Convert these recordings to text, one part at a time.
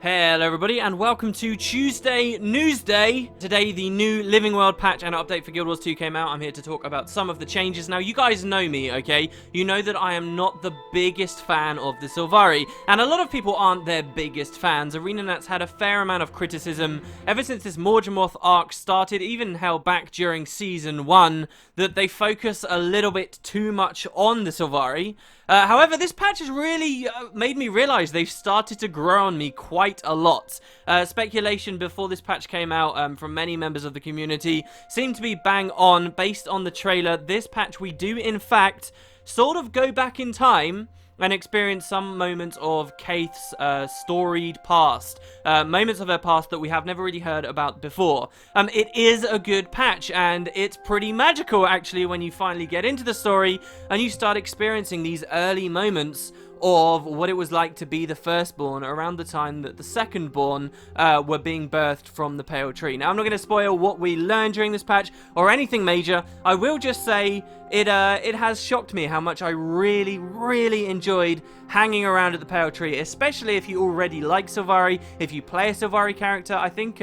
Hello everybody and welcome to Tuesday Newsday. Today the new Living World patch and update for Guild Wars 2 came out. I'm here to talk about some of the changes. Now you guys know me, okay? You know that I am not the biggest fan of the Sylvari, and a lot of people aren't their biggest fans. ArenaNet's had a fair amount of criticism ever since this Morgemoth arc started, even held back during Season 1, that they focus a little bit too much on the Sylvari. However, this patch has really made me realize they've started to grow on me quite a lot. Speculation before this patch came out from many members of the community seemed to be bang on. Based on the trailer, this patch we do in fact sort of go back in time and experience some moments of Kaith's storied past. Moments of her past that we have never really heard about before. It is a good patch, and it's pretty magical, actually, when you finally get into the story and you start experiencing these early moments of what it was like to be the firstborn around the time that the secondborn were being birthed from the Pale Tree. Now, I'm not going to spoil what we learned during this patch or anything major. I will just say it has shocked me how much I really enjoyed hanging around at the Pale Tree, especially if you already like Sylvari. If you play a Sylvari character, I think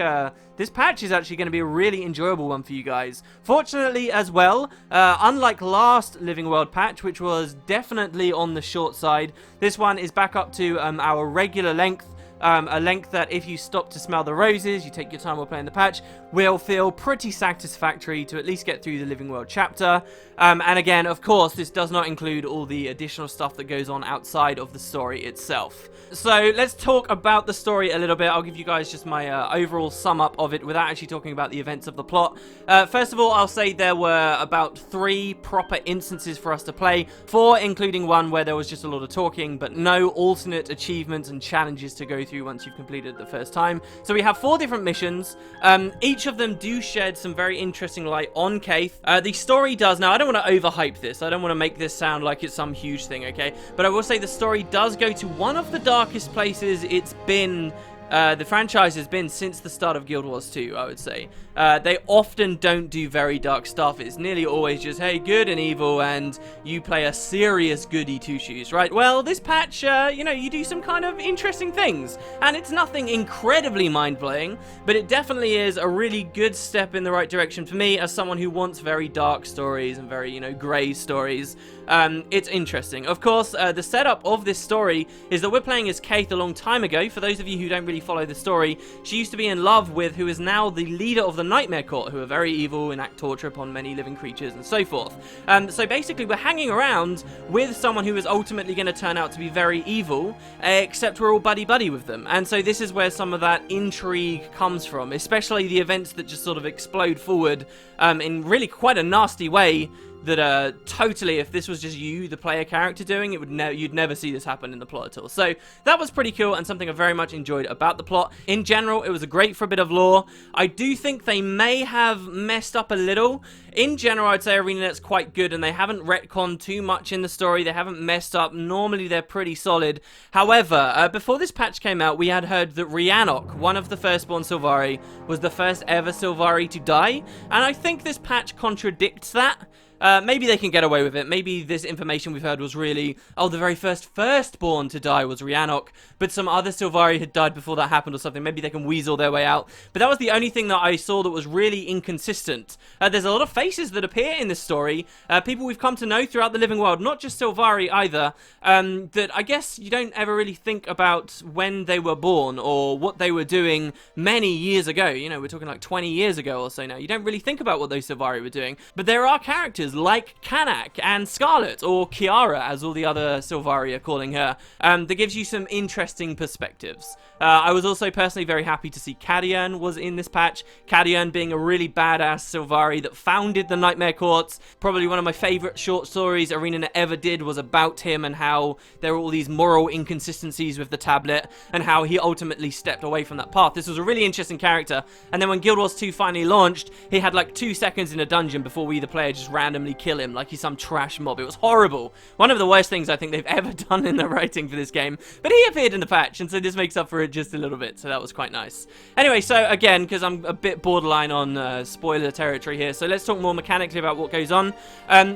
this patch is actually going to be a really enjoyable one for you guys. Fortunately as well, unlike last Living World patch, which was definitely on the short side, this one is back up to our regular length. A length that if you stop to smell the roses, you take your time while playing the patch, will feel pretty satisfactory to at least get through the Living World chapter. And again, of course, this does not include all the additional stuff that goes on outside of the story itself. So let's talk about the story a little bit. I'll give you guys just my overall sum up of it without actually talking about the events of the plot. First of all, I'll say there were about 3 proper instances for us to play. 4, including one where there was just a lot of talking, but no alternate achievements and challenges to go through once you've completed it the first time. So we have 4 different missions. Each of them do shed some very interesting light on Kaith. The story does, now I don't want to overhype this, I don't want to make this sound like it's some huge thing, okay? But I will say the story does go to one of the darkest places it's been, the franchise has been since the start of Guild Wars 2, I would say. They often don't do very dark stuff. It's nearly always just, hey, good and evil, and you play a serious goody two-shoes, right? Well, this patch, you know, you do some kind of interesting things, and it's nothing incredibly mind-blowing, but it definitely is a really good step in the right direction for me as someone who wants very dark stories and very, you know, grey stories. It's interesting. Of course, the setup of this story is that we're playing as Kaith a long time ago. For those of you who don't really follow the story, she used to be in love with who is now the leader of the Nightmare Court, who are very evil, enact torture upon many living creatures, and so forth. So basically, we're hanging around with someone who is ultimately going to turn out to be very evil, except we're all buddy-buddy with them. And so this is where some of that intrigue comes from, especially the events that just sort of explode forward in really quite a nasty way. That totally, if this was just you, the player character, doing it, you'd never see this happen in the plot at all. So that was pretty cool and something I very much enjoyed about the plot. In general, it was great for a bit of lore. I do think they may have messed up a little. In general, I'd say ArenaNet's quite good, and they haven't retconned too much in the story. They haven't messed up. Normally, they're pretty solid. However, before this patch came out, we had heard that Rhiannoc, one of the firstborn Sylvari, was the first ever Sylvari to die, and I think this patch contradicts that. Maybe they can get away with it. Maybe this information we've heard was really, oh, the very firstborn to die was Rhiannoc, but some other Sylvari had died before that happened or something. Maybe they can weasel their way out. But that was the only thing that I saw that was really inconsistent. There's a lot of faces that appear in this story, people we've come to know throughout the Living World, not just Sylvari either, that I guess you don't ever really think about when they were born or what they were doing many years ago. You know, we're talking like 20 years ago or so now. You don't really think about what those Sylvari were doing. But there are characters like Kanak and Scarlet, or Kiara as all the other Sylvari are calling her, that gives you some interesting perspectives. I was also personally very happy to see Cadian was in this patch. Cadian being a really badass Sylvari that founded the Nightmare Courts. Probably one of my favourite short stories ArenaNet ever did was about him and how there were all these moral inconsistencies with the tablet and how he ultimately stepped away from that path. This was a really interesting character, and then when Guild Wars 2 finally launched, he had like 2 seconds in a dungeon before we, the player, just randomly kill him like he's some trash mob. It was horrible. One of the worst things I think they've ever done in the writing for this game, but he appeared in the patch, and so this makes up for it just a little bit, so that was quite nice. Anyway, so again, because I'm a bit borderline on spoiler territory here, so let's talk more mechanically about what goes on.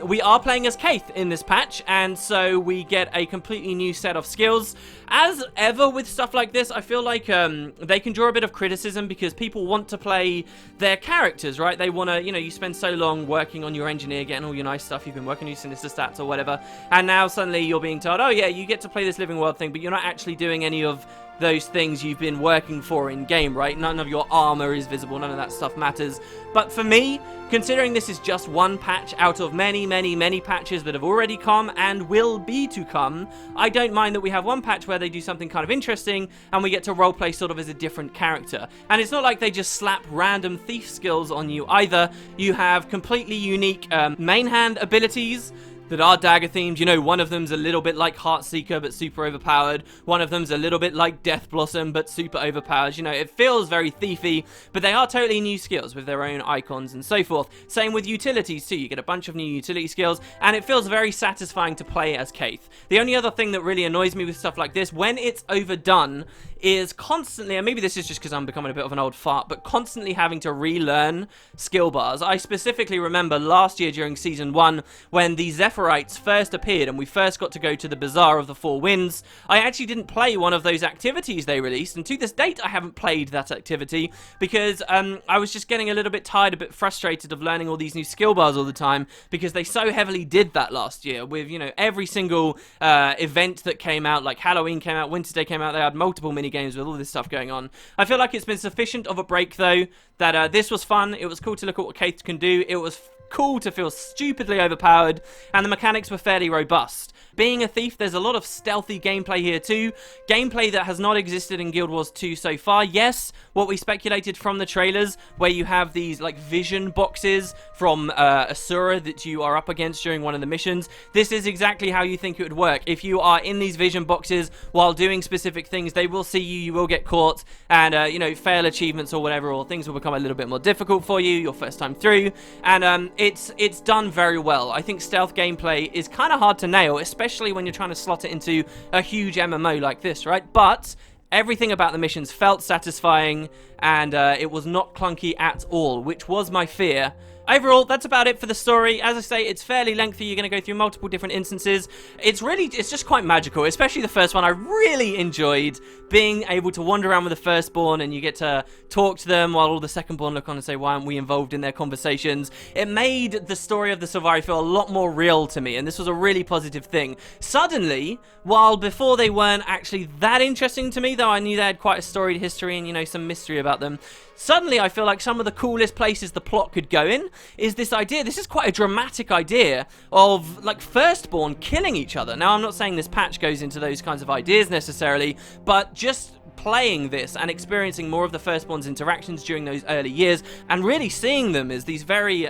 We are playing as Kaith in this patch, and so we get a completely new set of skills. As ever with stuff like this, I feel like they can draw a bit of criticism because people want to play their characters, right? They want to, you know, you spend so long working on your engineer, getting all your nice stuff, you've been working on your sinister stats or whatever, and now suddenly you're being told, oh yeah, you get to play this living world thing, but you're not actually doing any of those things you've been working for in game, right? None of your armor is visible, none of that stuff matters. But for me, considering this is just one patch out of many, many, many patches that have already come and will be to come, I don't mind that we have one patch where they do something kind of interesting and we get to roleplay sort of as a different character. And it's not like they just slap random thief skills on you either. You have completely unique main hand abilities that are dagger themed. You know, one of them's a little bit like Heartseeker but super overpowered. One of them's a little bit like Death Blossom but super overpowered. You know, it feels very thiefy, but they are totally new skills with their own icons and so forth. Same with utilities too. You get a bunch of new utility skills and it feels very satisfying to play as Kaith. The only other thing that really annoys me with stuff like this, when it's overdone, is constantly, and maybe this is just because I'm becoming a bit of an old fart, but constantly having to relearn skill bars. I specifically remember last year during Season 1, when the Zephyrite first appeared and we first got to go to the Bazaar of the Four Winds, I actually didn't play one of those activities they released, and to this date I haven't played that activity because I was just getting a little bit tired, a bit frustrated of learning all these new skill bars all the time because they so heavily did that last year with, you know, every single event that came out, like Halloween came out, Winter's Day came out, they had multiple mini games with all this stuff going on. I feel like it's been sufficient of a break though, that this was fun, it was cool to look at what Kaith can do, it was cool to feel stupidly overpowered, and the mechanics were fairly robust. Being a thief, there's a lot of stealthy gameplay here too. Gameplay that has not existed in Guild Wars 2 so far. Yes, what we speculated from the trailers, where you have these like vision boxes from Asura that you are up against during one of the missions. This is exactly how you think it would work. If you are in these vision boxes while doing specific things, they will see you, you will get caught, and you know, fail achievements or whatever, or things will become a little bit more difficult for you your first time through, and it's done very well. I think stealth gameplay is kind of hard to nail, especially when you're trying to slot it into a huge MMO like this, right? But everything about the missions felt satisfying, and it was not clunky at all, which was my fear. Overall, that's about it for the story. As I say, it's fairly lengthy. You're going to go through multiple different instances. It's just quite magical, especially the first one. I really enjoyed being able to wander around with the firstborn and you get to talk to them while all the secondborn look on and say, why aren't we involved in their conversations? It made the story of the Sylvari feel a lot more real to me, and this was a really positive thing. Suddenly, while before they weren't actually that interesting to me, though I knew they had quite a storied history and, you know, some mystery about them, suddenly I feel like some of the coolest places the plot could go in is this idea. This is quite a dramatic idea of, like, firstborn killing each other. Now, I'm not saying this patch goes into those kinds of ideas necessarily, but just playing this and experiencing more of the firstborn's interactions during those early years and really seeing them as these very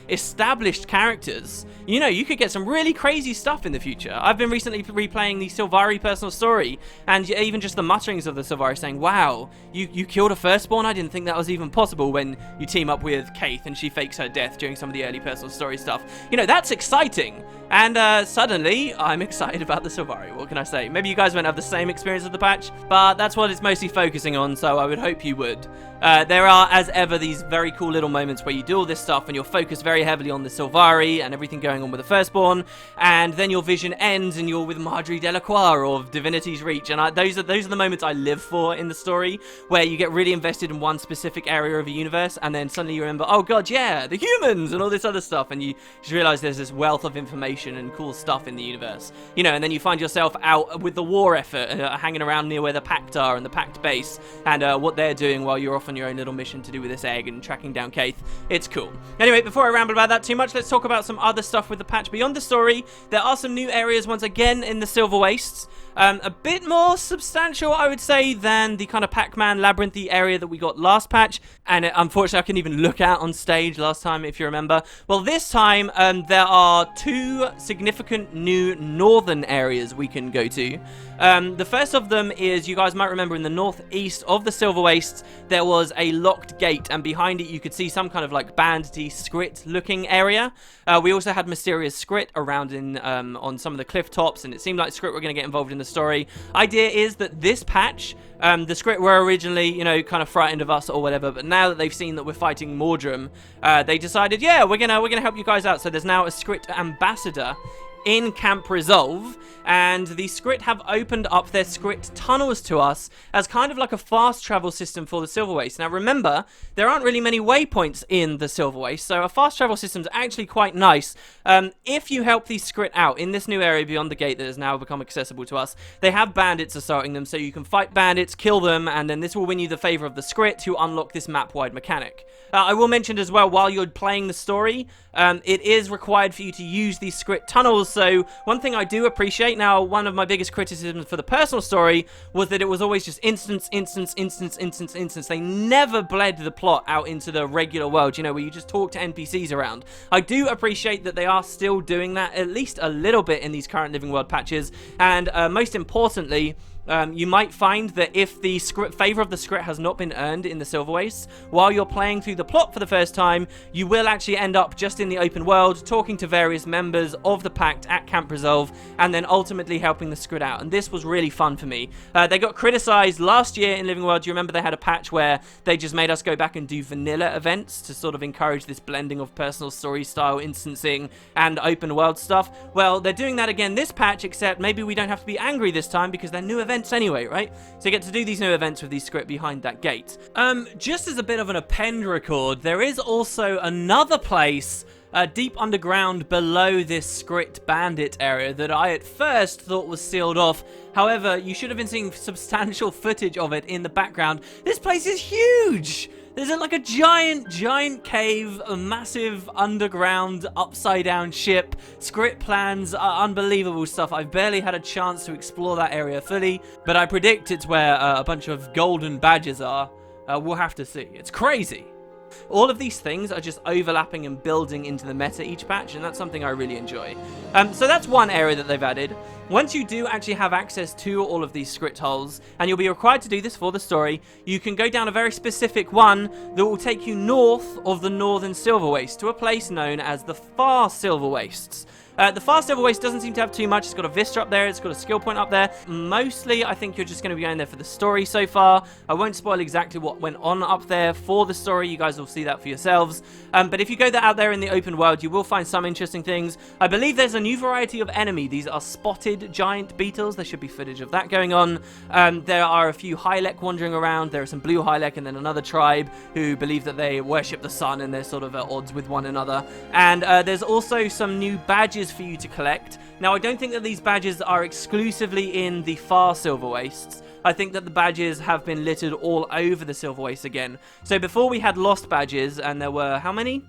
established characters, you know, you could get some really crazy stuff in the future. I've been recently replaying the Sylvari personal story, and even just the mutterings of the Sylvari saying, wow, you killed a firstborn? I didn't think that was even possible, when you team up with Kaith and she fakes her death during some of the early personal story stuff. You know, that's exciting. And suddenly, I'm excited about the Sylvari. What can I say? Maybe you guys won't have the same experience of the patch, but that's what it's mostly focusing on, so I would hope you would. There are, as ever, these very cool little moments where you do all this stuff and you're focused very heavily on the Sylvari and everything going on with the firstborn, and then your vision ends and you're with Marjorie Delacroix of Divinity's Reach, and those are the moments I live for in the story, where you get really invested in one specific area of a universe, and then suddenly you remember, oh god, yeah, the humans and all this other stuff, and you just realize there's this wealth of information and cool stuff in the universe, you know, and then you find yourself out with the war effort, hanging around near where the Pact are and the Pact base, and what they're doing while you're off on your own little mission to do with this egg and tracking down Kaith. It's cool. Anyway, before I ramble about that too much, let's talk about some other stuff with the patch beyond the story. There are some new areas once again in the Silver Wastes. A bit more substantial, I would say, than the kind of Pac-Man labyrinthy area that we got last patch, and unfortunately I couldn't even look at on stage last time, if you remember. Well, this time there are two significant new northern areas we can go to. The first of them is, you guys might remember, in the northeast of the Silver Wastes there was a locked gate, and behind it you could see some kind of like bandity Skrit looking area. We also had mysterious Skrit around in on some of the cliff tops, and it seemed like Skrit were going to get involved in the story. Idea is that this patch, the Skrit were originally, you know, kind of frightened of us or whatever, but now that they've seen that we're fighting Mordrum, they decided, yeah, we're gonna help you guys out. So there's now a Skrit ambassador in Camp Resolve, and the Skrit have opened up their Skrit tunnels to us as kind of like a fast travel system for the Silver Waste. Now remember, there aren't really many waypoints in the Silver Waste, so a fast travel system is actually quite nice. If you help these Skrit out in this new area beyond the gate that has now become accessible to us, they have bandits assaulting them, so you can fight bandits, kill them, and then this will win you the favor of the Skrit to unlock this map-wide mechanic. I will mention as well, while you're playing the story, it is required for you to use these Skrit tunnels, so one thing I do appreciate, now one of my biggest criticisms for the personal story was that it was always just instance. They never bled the plot out into the regular world, you know, where you just talk to NPCs around. I do appreciate that they are still doing that, at least a little bit in these current Living World patches, and most importantly, you might find that if the favor of the Skrit has not been earned in the Silver Waste, while you're playing through the plot for the first time, you will actually end up just in the open world, talking to various members of the Pact at Camp Resolve, and then ultimately helping the Skrit out. And this was really fun for me. They got criticized last year in Living World. Do you remember they had a patch where they just made us go back and do vanilla events to sort of encourage this blending of personal story style instancing and open world stuff? Well, they're doing that again this patch, except maybe we don't have to be angry this time because they're new events anyway, right? So you get to do these new events with these Skrit behind that gate. Just as a bit of an append record, there is also another place deep underground below this Skrit bandit area that I at first thought was sealed off. However, you should have been seeing substantial footage of it in the background. This place is huge! There's like a giant cave, a massive underground, upside-down ship, Skrit plans, unbelievable stuff. I've barely had a chance to explore that area fully, but I predict it's where a bunch of golden badges are. We'll have to see. It's crazy. All of these things are just overlapping and building into the meta each patch, and that's something I really enjoy. So that's one area that they've added. Once you do actually have access to all of these Skrit holes, and you'll be required to do this for the story, you can go down a very specific one that will take you north of the Northern Silver Waste to a place known as the Far Silver Wastes. The Far Silver Waste doesn't seem to have too much. It's got a Vista up there. It's got a skill point up there. Mostly, I think you're just going to be going there for the story so far. I won't spoil exactly what went on up there for the story. You guys will see that for yourselves. But if you go out there in the open world, you will find some interesting things. I believe there's a new variety of enemy. These are spotted giant beetles. There should be footage of that going on. There are a few Hylek wandering around. There are some blue Hylek and then another tribe who believe that they worship the sun and they're sort of at odds with one another. And there's also some new badges for you to collect. Now, I don't think that these badges are exclusively in the Far Silver Wastes. I think that the badges have been littered all over the Silver Waste again. So before we had lost badges, and there were, how many?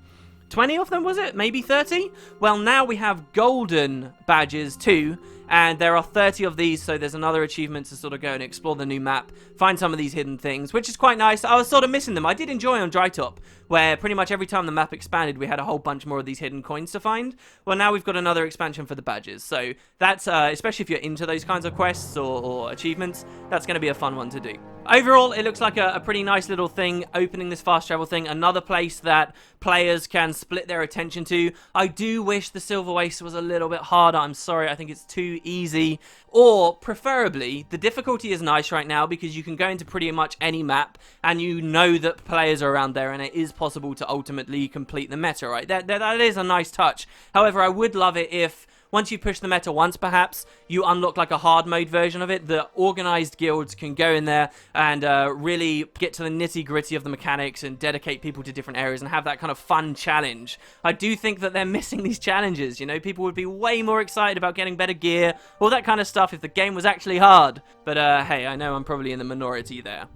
20 of them, was it? Maybe 30? Well, now we have golden badges too, and there are 30 of these, so there's another achievement to sort of go and explore the new map, find some of these hidden things, which is quite nice. I was sort of missing them. I did enjoy on Drytop, where pretty much every time the map expanded, we had a whole bunch more of these hidden coins to find. Well, now we've got another expansion for the badges, so that's, especially if you're into those kinds of quests or achievements, that's going to be a fun one to do. Overall, it looks like a pretty nice little thing, opening this fast travel thing, another place that players can split their attention to. I do wish the Silver Waste was a little bit harder. I'm sorry, I think it's too easy. Or, preferably, the difficulty is nice right now because you can go into pretty much any map and you know that players are around there and it is possible to ultimately complete the meta, right? That is a nice touch. However, I would love it if, once you push the meta once, perhaps, you unlock like a hard mode version of it. The organized guilds can go in there and really get to the nitty-gritty of the mechanics and dedicate people to different areas and have that kind of fun challenge. I do think that they're missing these challenges, you know? People would be way more excited about getting better gear, all that kind of stuff if the game was actually hard. But hey, I know I'm probably in the minority there.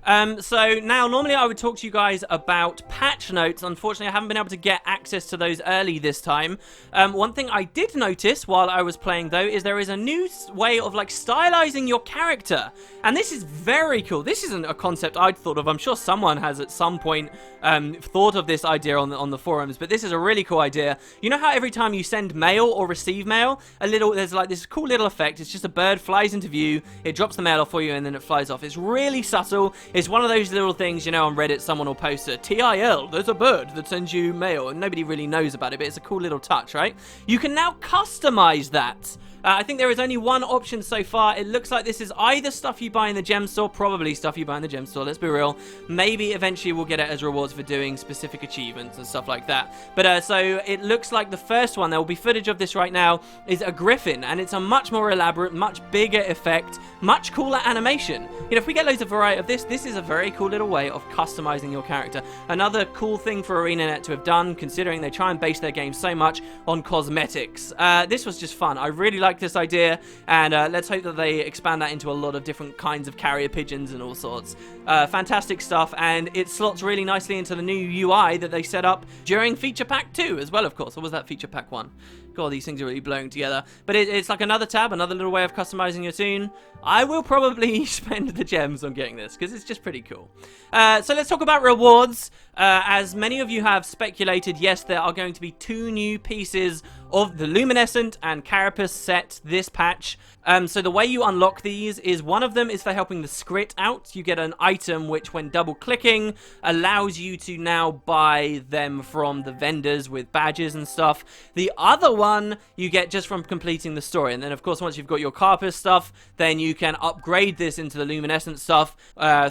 So now, normally I would talk to you guys about patch notes. Unfortunately, I haven't been able to get access to those early this time. One thing I did notice while I was playing, though, is there is a new way of, like, stylizing your character. And this is very cool. This isn't a concept I'd thought of. I'm sure someone has at some point thought of this idea on the forums, but this is a really cool idea. You know how every time you send mail or receive mail, there's like this cool little effect. It's just a bird flies into view, it drops the mail off for you, and then it flies off. It's really subtle. It's one of those little things, you know, on Reddit, someone will post a TIL, there's a bird that sends you mail, and nobody really knows about it, but it's a cool little touch, right? You can now customize that. I think there is only one option so far. It looks like this is either stuff you buy in the gem store, probably stuff you buy in the gem store, let's be real. Maybe eventually we'll get it as rewards for doing specific achievements and stuff like that. But so it looks like the first one, there will be footage of this right now, is a griffin, and it's a much more elaborate, much bigger effect, much cooler animation. You know, if we get loads of variety of this is a very cool little way of customizing your character. Another cool thing for ArenaNet to have done, considering they try and base their game so much on cosmetics. This was just fun. I really like this idea, and let's hope that they expand that into a lot of different kinds of carrier pigeons and all sorts. Fantastic stuff, and it slots really nicely into the new UI that they set up during Feature Pack 2 as well, of course. Or was that Feature Pack 1? God, these things are really blowing together. But it's like another tab, another little way of customizing your toon. I will probably spend the gems on getting this, because it's just pretty cool. So let's talk about rewards. As many of you have speculated, yes, there are going to be 2 new pieces of the Luminescent and Carapace set this patch. So the way you unlock these is, one of them is for helping the Scrit out. You get an item which, when double clicking, allows you to now buy them from the vendors with badges and stuff. The other one you get just from completing the story. And then, of course, once you've got your Carapace stuff, then you can upgrade this into the Luminescent stuff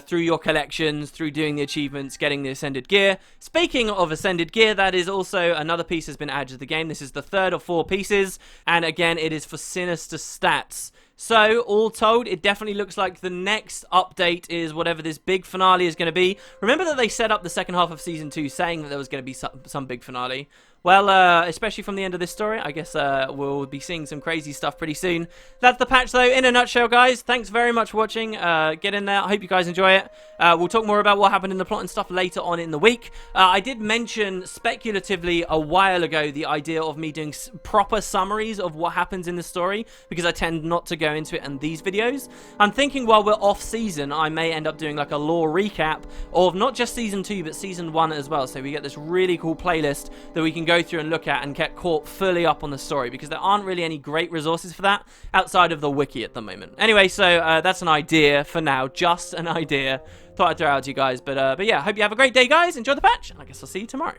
through your collections, through doing the achievements, getting the Ascended Gear. Speaking of Ascended Gear, that is also another piece has been added to the game. This is the 3rd of 4 pieces, and again, it is for sinister stats. So, all told, it definitely looks like the next update is whatever this big finale is going to be. Remember that they set up the second half of Season 2 saying that there was going to be some big finale? Well, especially from the end of this story, I guess we'll be seeing some crazy stuff pretty soon. That's the patch, though, in a nutshell, guys. Thanks very much for watching. Get in there. I hope you guys enjoy it. We'll talk more about what happened in the plot and stuff later on in the week. I did mention speculatively a while ago the idea of me doing proper summaries of what happens in the story, because I tend not to go into it in these videos. I'm thinking while we're off season, I may end up doing like a lore recap of not just Season 2, but Season 1 as well. So we get this really cool playlist that we can go through and look at and get caught fully up on the story, because there aren't really any great resources for that outside of the wiki at the moment. Anyway, so that's an idea for now, just an idea. Thought I'd throw it out to you guys, but yeah, hope you have a great day, guys. Enjoy the patch, and I guess I'll see you tomorrow.